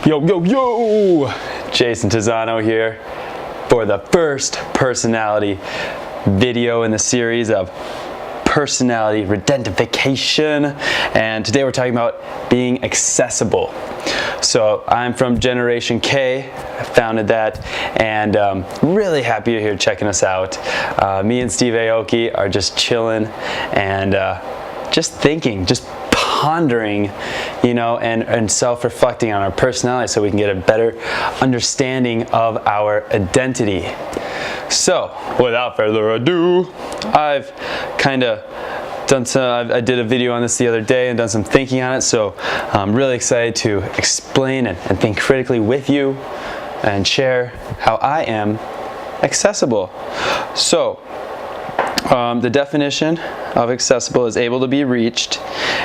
Yo, yo, yo! Jason Tizano here for the first personality video in the series of personality ridentification, and today we're talking about being accessible. So I'm from Generation K, I founded that, and really happy you're here checking us out. Me and Steve Aoki are just chilling and just thinking, just pondering, you know, and self-reflecting on our personality so we can get a better understanding of our identity. So, without further ado, I've kind of done some, I did a video on this the other day and done some thinking on it, so I'm really excited to explain and think critically with you and share how I am accessible. So, the definition of accessible is able to be reached,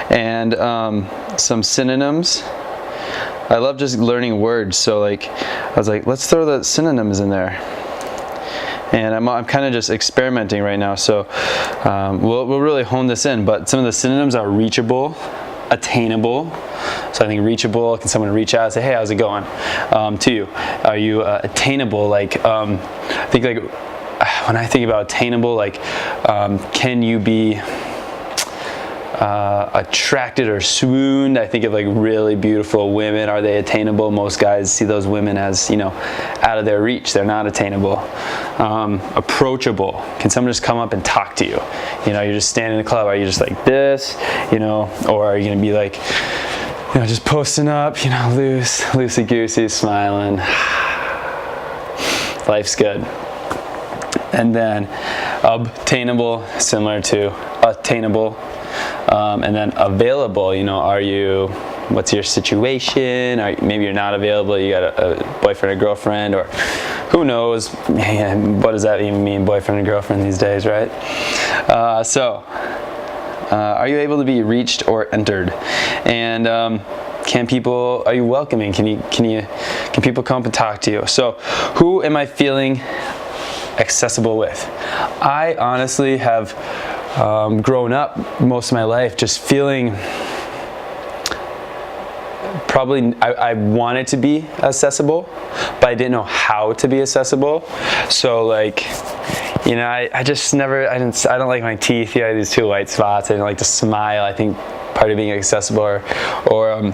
and some synonyms. I love just learning words, so like I was like, let's throw the synonyms in there. And I'm kind of just experimenting right now, so we'll really hone this in. But some of the synonyms are reachable, attainable. So I think reachable, can someone reach out and say, hey, how's it going to you? Are you attainable? Like I think like when I think about attainable, like can you be attracted or swooned? I think of like really beautiful women. Are they attainable? Most guys see those women as, you know, out of their reach. They're not attainable. Approachable. Can someone just come up and talk to you? You know, you're just standing in the club. Are you just like this, you know, or are you gonna be like, you know, just posting up, you know, loosey-goosey, smiling. Life's good. And then obtainable, similar to attainable. And then available, you know, what's your situation? Maybe you're not available, you got a boyfriend or girlfriend, or who knows, man, what does that even mean, boyfriend and girlfriend these days, right? Are you able to be reached or entered? And are you welcoming? Can people come up and talk to you? So who am I feeling accessible with? I honestly have grown up most of my life just feeling I wanted to be accessible, but I didn't know how to be accessible. So like, you know, I don't like my teeth. Yeah, these two white spots. I didn't like to smile. I think part of being accessible or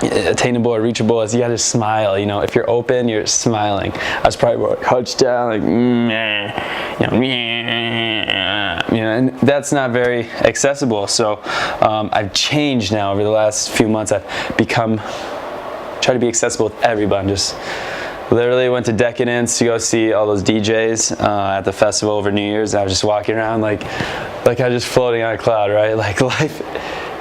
attainable or reachable is you gotta smile. You know, if you're open, you're smiling. I was probably more hunched down, like, you know, and that's not very accessible. So I've changed now over the last few months. I've try to be accessible with everyone. Just literally went to Decadence to go see all those DJs at the festival over New Year's. I was just walking around like I was just floating on a cloud, right? Like life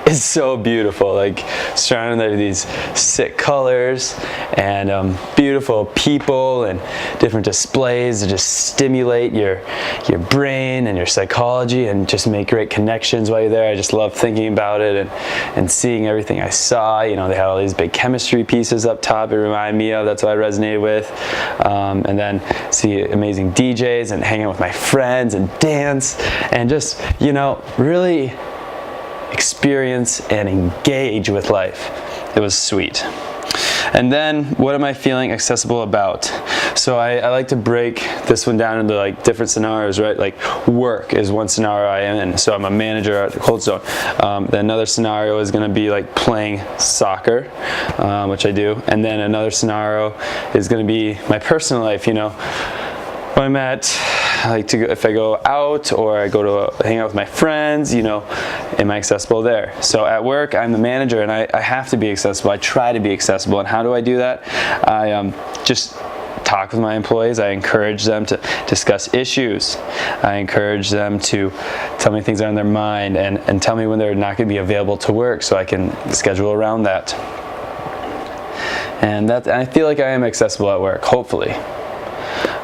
is so beautiful, like surrounded by these sick colors and beautiful people and different displays to just stimulate your brain and your psychology and just make great connections while you're there. I just love thinking about it and seeing everything I saw. You know, they had all these big chemistry pieces up top it reminded me of. That's what I resonated with. And then see amazing DJs and hang out with my friends and dance and just, you know, really experience and engage with life. It was sweet. And then what am I feeling accessible about? So I like to break this one down into like different scenarios, right? Like work is one scenario I am in. So I'm a manager at the Cold Stone. Then another scenario is going to be like playing soccer, which I do. And then another scenario is going to be my personal life, you know. When if I go out or I go to hang out with my friends, you know, am I accessible there? So at work, I'm the manager and I have to be accessible. I try to be accessible. And how do I do that? I just talk with my employees. I encourage them to discuss issues. I encourage them to tell me things that are on their mind and tell me when they're not going to be available to work so I can schedule around that. And I feel like I am accessible at work, hopefully.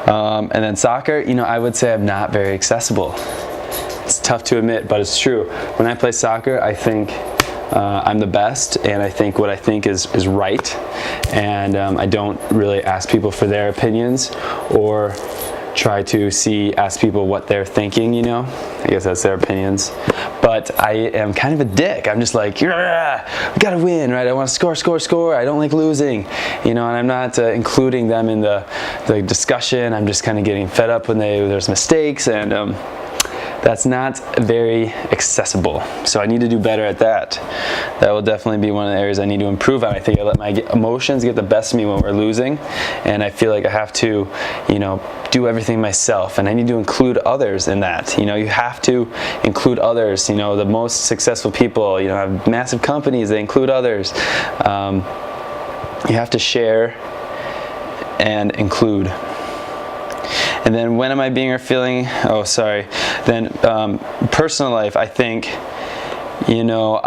And then soccer, you know, I would say I'm not very accessible. It's tough to admit, but it's true. When I play soccer, I think I'm the best, and I think what I think is right, and I don't really ask people for their opinions or try to ask people what they're thinking, you know. I guess that's their opinions. But I am kind of a dick. I'm just like, yeah, we gotta win, right? I want to score. I don't like losing, you know, and I'm not including them in the discussion. I'm just kind of getting fed up when there's mistakes, and that's not very accessible. So I need to do better at that. That will definitely be one of the areas I need to improve on. I think I let my emotions get the best of me when we're losing, and I feel like I have to, you know, do everything myself, and I need to include others in that. You know, you have to include others. You know, the most successful people, you know, have massive companies, they include others. You have to share and include. And then when am I being or feeling? Oh, sorry. Then personal life, I think, you know,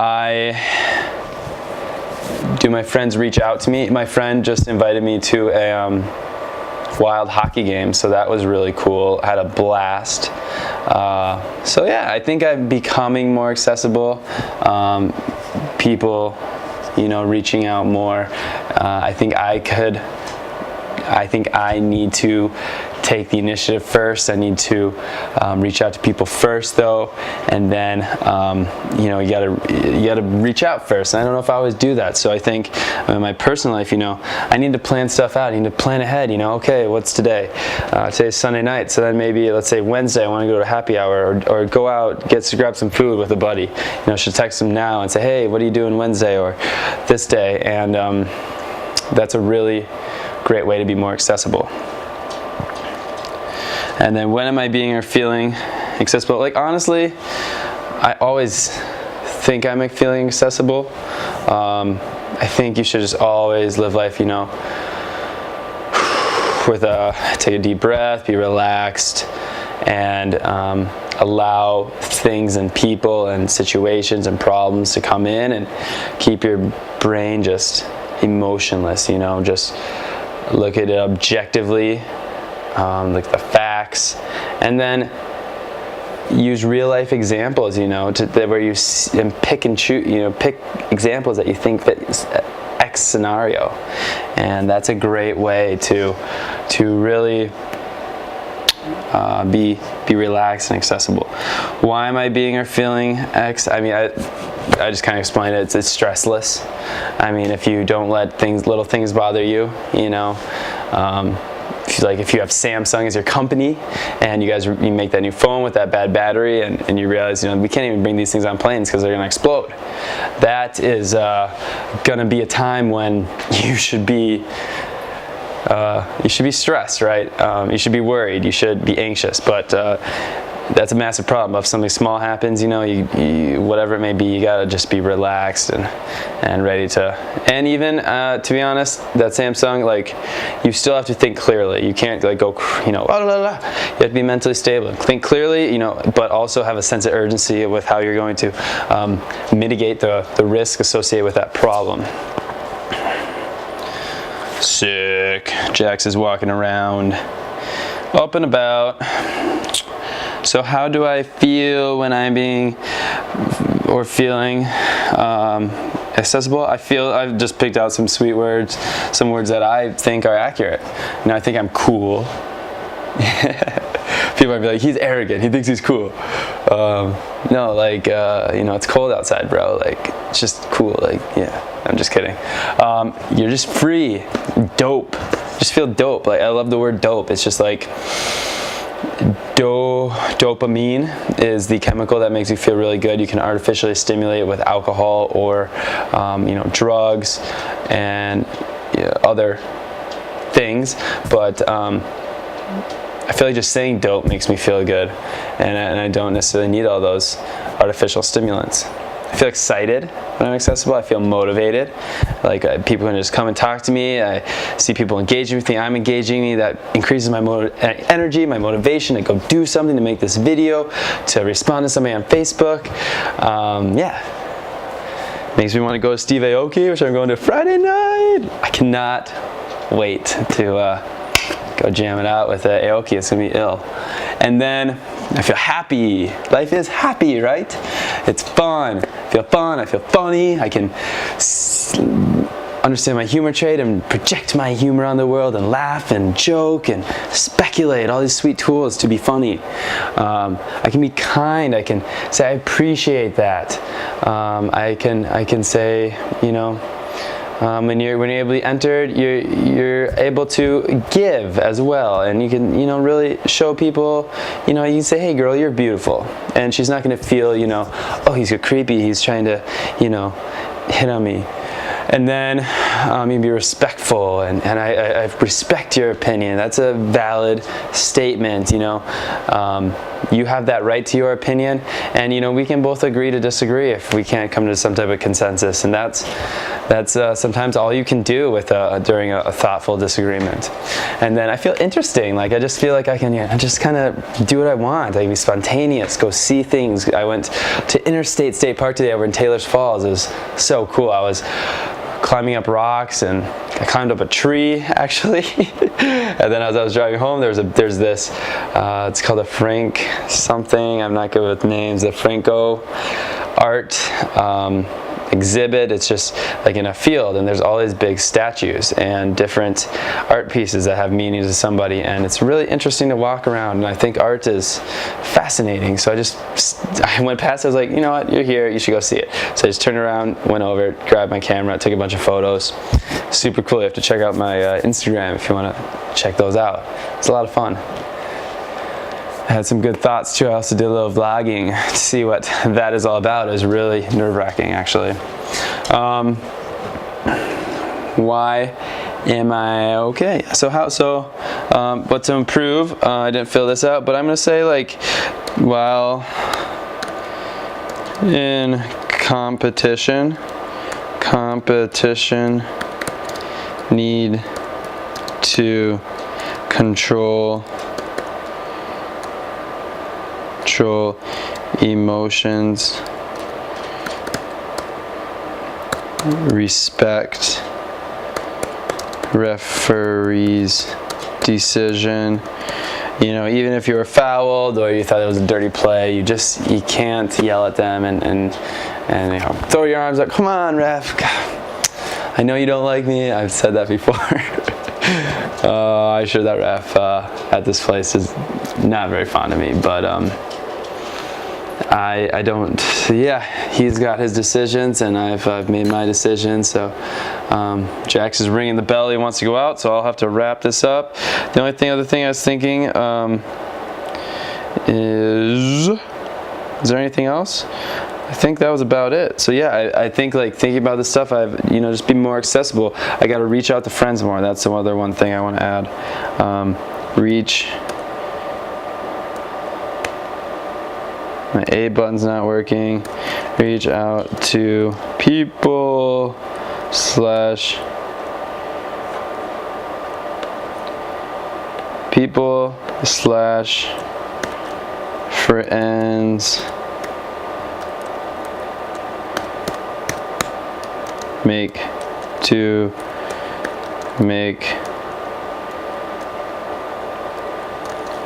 do my friends reach out to me? My friend just invited me to a wild hockey game, so that was really cool. I had a blast. So yeah, I think I'm becoming more accessible. People, you know, reaching out more. I think I need to take the initiative first. I need to reach out to people first, though, and then you know, you gotta reach out first. And I don't know if I always do that. So I think in my personal life, you know, I need to plan stuff out. I need to plan ahead. You know, okay, what's today? Today's Sunday night. So then maybe, let's say Wednesday, I want to go to happy hour, or go out, grab some food with a buddy. You know, I should text them now and say, hey, what are you doing Wednesday or this day? And that's a really great way to be more accessible. And then when am I being or feeling accessible? Like, honestly, I always think I'm feeling accessible. I think you should just always live life, you know, with take a deep breath, be relaxed, and allow things and people and situations and problems to come in, and keep your brain just emotionless, you know, just look at it objectively, like the facts, and then use real life examples, you know, where you pick and choose, you know, pick examples that you think fit X scenario, and that's a great way to really be relaxed and accessible. Why am I being or feeling X? I mean, I just kind of explained it. It's stressless. I mean, if you don't let little things bother you, you know. If you have Samsung as your company, and you make that new phone with that bad battery, and you realize, you know, we can't even bring these things on planes because they're going to explode. That is going to be a time when you should be stressed, right? You should be worried. You should be anxious. But that's a massive problem. If something small happens, you know, you whatever it may be, you gotta just be relaxed and ready to. And even to be honest, that Samsung, like, you still have to think clearly. You can't like go, you know, You have to be mentally stable, think clearly, you know, but also have a sense of urgency with how you're going to mitigate the risk associated with that problem. Sick. Jax is walking around, up and about. So how do I feel when I'm being or feeling accessible? I've just picked out some sweet words, some words that I think are accurate. You know, I think I'm cool. People might be like, he's arrogant, he thinks he's cool. No, like, you know, it's cold outside, bro. Like, it's just cool. Like, yeah, I'm just kidding. You're just free, dope. Just feel dope. Like, I love the word dope. It's just like, dopamine is the chemical that makes you feel really good. You can artificially stimulate it with alcohol or you know, drugs and other things, but I feel like just saying dope makes me feel good, and I don't necessarily need all those artificial stimulants. I feel excited when I'm accessible. I feel motivated. Like people can just come and talk to me. I see people engaging with me. I'm engaging me. That increases my energy, my motivation to go do something, to make this video, to respond to somebody on Facebook. Yeah. Makes me want to go to Steve Aoki, which I'm going to Friday night. I cannot wait to go jam it out with Aoki. It's going to be ill. And then I feel happy. Life is happy, right? It's fun. I feel fun. I feel funny. I can understand my humor trait and project my humor on the world and laugh and joke and speculate, all these sweet tools to be funny. I can be kind. I can say I appreciate that. I can say, you know, when you're able to be entered, you're able to give as well, and you can, you know, really show people, you know, you can say, hey girl, you're beautiful, and she's not going to feel, you know, oh, he's creepy, he's trying to, you know, hit on me. And then you be respectful, and I respect your opinion. That's a valid statement, you know. You have that right to your opinion, and you know, we can both agree to disagree if we can't come to some type of consensus, and that's sometimes all you can do with during a thoughtful disagreement. And then I feel interesting, like I just feel like I can, yeah, just kind of do what I want. I can be spontaneous, go see things. I went to Interstate State Park today over in Taylor's Falls. It was so cool. I was climbing up rocks, and I climbed up a tree actually. And then as I was driving home, there's this it's called a Frank something, I'm not good with names, the Franco art exhibit. It's just like in a field, and there's all these big statues and different art pieces that have meaning to somebody, and it's really interesting to walk around, and I think art is fascinating. So I went past, I was like, you know what, you're here, you should go see it. So I just turned around, went over, grabbed my camera, took a bunch of photos. Super cool. You have to check out my Instagram if you want to check those out. It's a lot of fun. I had some good thoughts too. I also did a little vlogging to see what that is all about. It was really nerve-wracking actually. Why am I okay? What to improve? I didn't fill this out, but I'm gonna say, like, while in competition need to control emotions, respect referee's decision. You know, even if you were fouled or you thought it was a dirty play, you can't yell at them and you know, throw your arms up. Come on, ref. I know you don't like me. I've said that before. I'm sure that ref at this place is not very fond of me, but I don't. Yeah, he's got his decisions, and I've made my decision. So Jax is ringing the bell. He wants to go out, so I'll have to wrap this up. The only other thing I was thinking is there anything else? I think that was about it. So yeah, I think, like, thinking about this stuff, you know, just be more accessible. I got to reach out to friends more. That's the other one thing I want to add. Reach. My A button's not working. Reach out to people / friends. Make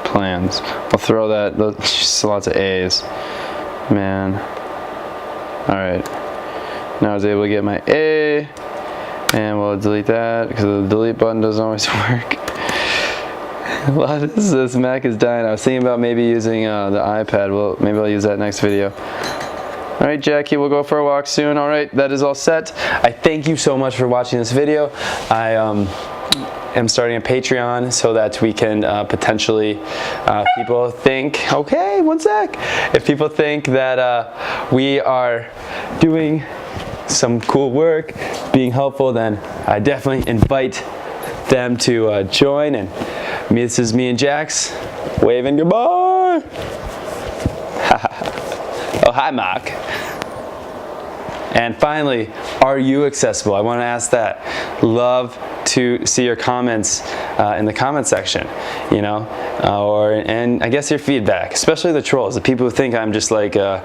plans. I'll throw that, just lots of A's. Man. Alright. Now I was able to get my A, and we'll delete that because the delete button doesn't always work. This Mac is dying. I was thinking about maybe using the iPad. Well, maybe I'll use that next video. Alright, Jackie, we'll go for a walk soon. Alright, that is all set. I thank you so much for watching this video. I am starting a Patreon so that we can potentially, people think, okay, one sec. If people think that we are doing some cool work, being helpful, then I definitely invite them to join. And this is me and Jax waving goodbye. Oh, hi, Mark. And finally, are you accessible? I want to ask that. Love to see your comments in the comment section, you know, and I guess your feedback, especially the trolls, the people who think I'm just like a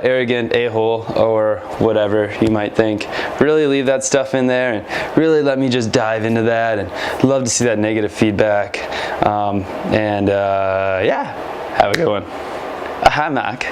arrogant a-hole or whatever you might think. Really leave that stuff in there and really let me just dive into that, and love to see that negative feedback. Yeah, have a good one. Hi, Mac.